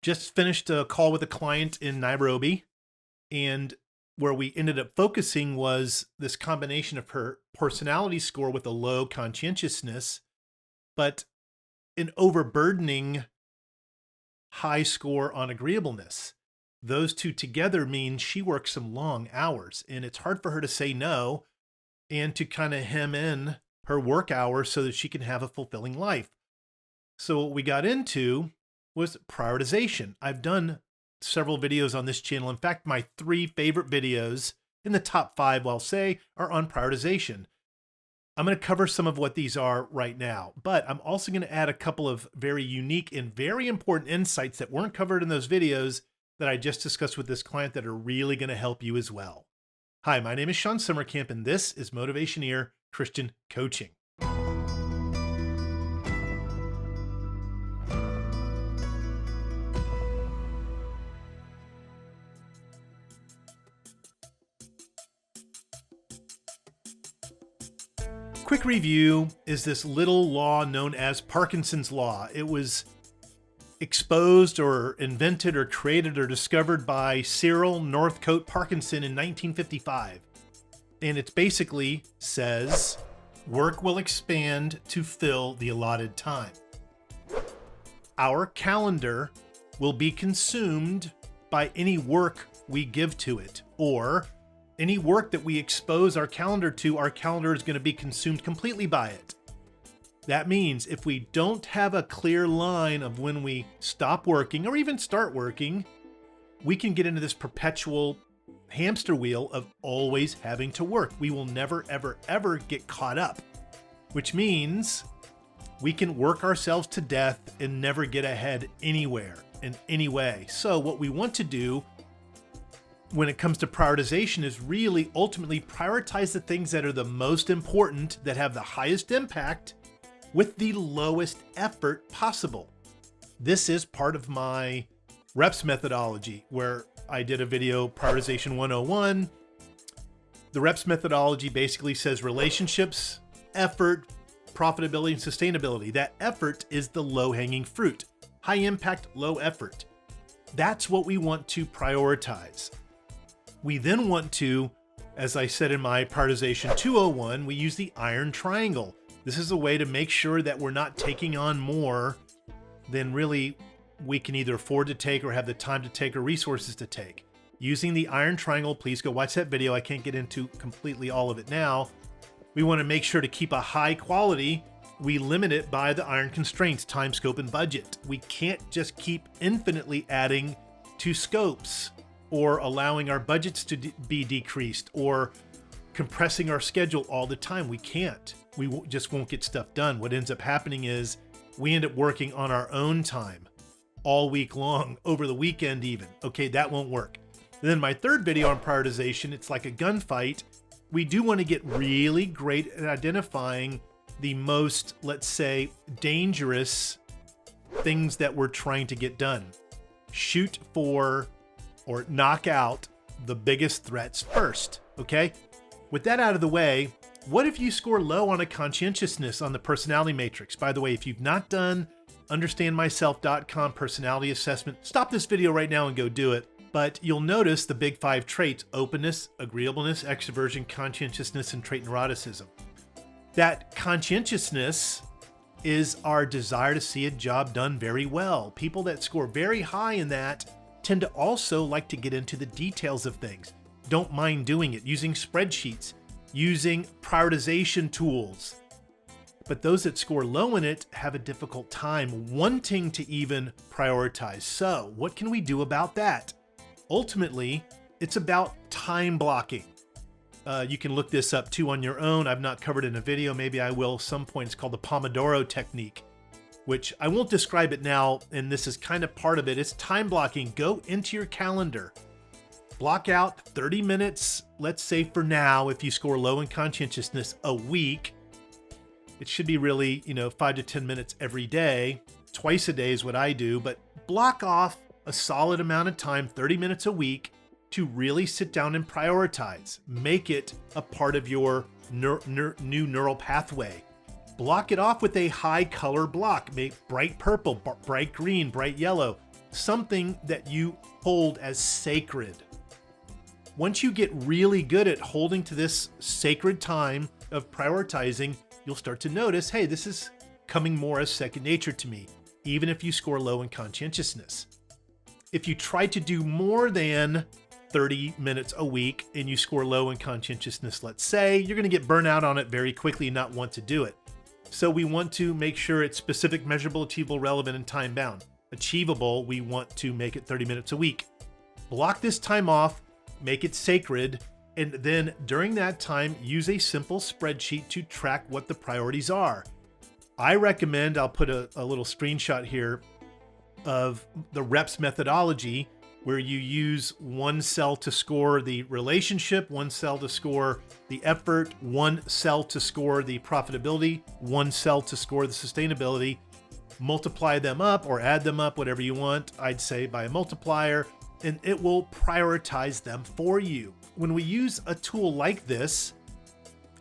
Just finished a call with a client in Nairobi, and where we ended up focusing was this combination of her personality score with a low conscientiousness, but an overburdening high score on agreeableness. Those two together mean she works some long hours, and it's hard for her to say no and to kind of hem in her work hours so that she can have a fulfilling life. So what we got into was prioritization. I've done several videos on this channel. In fact, my 3 favorite videos in the top 5, I'll say, are on prioritization. I'm going to cover some of what these are right now, but I'm also going to add a couple of very unique and very important insights that weren't covered in those videos that I just discussed with this client that are really going to help you as well. Hi, my name is Shawn Sommerkamp, and this is Motivationeer Christian Coaching. Quick review is this little law known as Parkinson's Law. It was exposed or invented or created or discovered by Cyril Northcote Parkinson in 1955. And it basically says, work will expand to fill the allotted time. Our calendar will be consumed by any work we give to it, or any work that we expose our calendar to, our calendar is going to be consumed completely by it. That means if we don't have a clear line of when we stop working or even start working, we can get into this perpetual hamster wheel of always having to work. We will never, ever, ever get caught up, which means we can work ourselves to death and never get ahead anywhere in any way. So what we want to do when it comes to prioritization is really ultimately prioritize the things that are the most important, that have the highest impact with the lowest effort possible. This is part of my reps methodology, where I did a video, Prioritization 101. The reps methodology basically says relationships, effort, profitability, and sustainability. That effort is the low-hanging fruit. High impact, low effort. That's what we want to prioritize. We then want to, as I said in my Prioritization 201, we use the iron triangle. This is a way to make sure that we're not taking on more than really we can either afford to take or have the time to take or resources to take. Using the iron triangle, please go watch that video. I can't get into completely all of it now. We want to make sure to keep a high quality. We limit it by the iron constraints, time, scope, and budget. We can't just keep infinitely adding to scopes or allowing our budgets to be decreased or compressing our schedule all the time. We can't. We just won't get stuff done. What ends up happening is we end up working on our own time all week long, over the weekend even. Okay, that won't work. And then my third video on prioritization, it's like a gunfight. We do want to get really great at identifying the most, let's say, dangerous things that we're trying to get done. Shoot for or knock out the biggest threats first, okay? With that out of the way, what if you score low on a conscientiousness on the personality matrix? By the way, if you've not done understandmyself.com personality assessment, stop this video right now and go do it. But you'll notice the big 5 traits: openness, agreeableness, extroversion, conscientiousness, and trait neuroticism. That conscientiousness is our desire to see a job done very well. People that score very high in that tend to also like to get into the details of things. Don't mind doing it, using spreadsheets, using prioritization tools. But those that score low in it have a difficult time wanting to even prioritize. So what can we do about that? Ultimately, it's about time blocking. You can look this up too on your own. I've not covered it in a video. Maybe I will some point. It's called the Pomodoro technique, which I won't describe it now, and this is kind of part of it. It's time blocking. Go into your calendar. Block out 30 minutes, let's say for now, if you score low in conscientiousness, a week. It should be really, 5 to 10 minutes every day. Twice a day is what I do, but block off a solid amount of time, 30 minutes a week, to really sit down and prioritize. Make it a part of your new neural pathway. Block it off with a high color block. Make bright purple, bright green, bright yellow. something that you hold as sacred. Once you get really good at holding to this sacred time of prioritizing, you'll start to notice, hey, this is coming more as second nature to me, even if you score low in conscientiousness. If you try to do more than 30 minutes a week and you score low in conscientiousness, let's say, you're going to get burnt out on it very quickly and not want to do it. So we want to make sure it's specific, measurable, achievable, relevant, and time bound. Achievable, we want to make it 30 minutes a week. Block this time off, make it sacred, and then during that time, use a simple spreadsheet to track what the priorities are. I recommend, I'll put a little screenshot here of the REPS methodology, where you use one cell to score the relationship, one cell to score the effort, one cell to score the profitability, one cell to score the sustainability. Multiply them up or add them up, whatever you want, I'd say by a multiplier, and it will prioritize them for you. When we use a tool like this,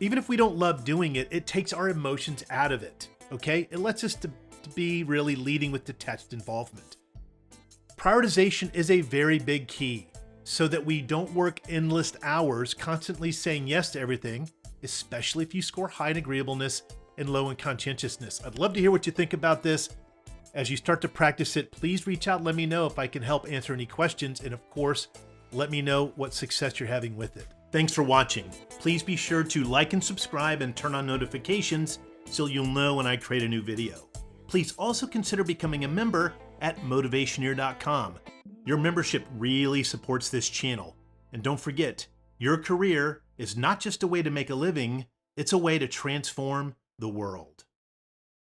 even if we don't love doing it, it takes our emotions out of it, okay? It lets us to be really leading with detached involvement. Prioritization is a very big key so that we don't work endless hours constantly saying yes to everything, especially if you score high in agreeableness and low in conscientiousness. I'd love to hear what you think about this. As you start to practice it, please reach out and let me know if I can help answer any questions. And of course, let me know what success you're having with it. Thanks for watching. Please be sure to like and subscribe and turn on notifications so you'll know when I create a new video. Please also consider becoming a member at Motivationeer.com. Your membership really supports this channel. And don't forget, your career is not just a way to make a living, it's a way to transform the world.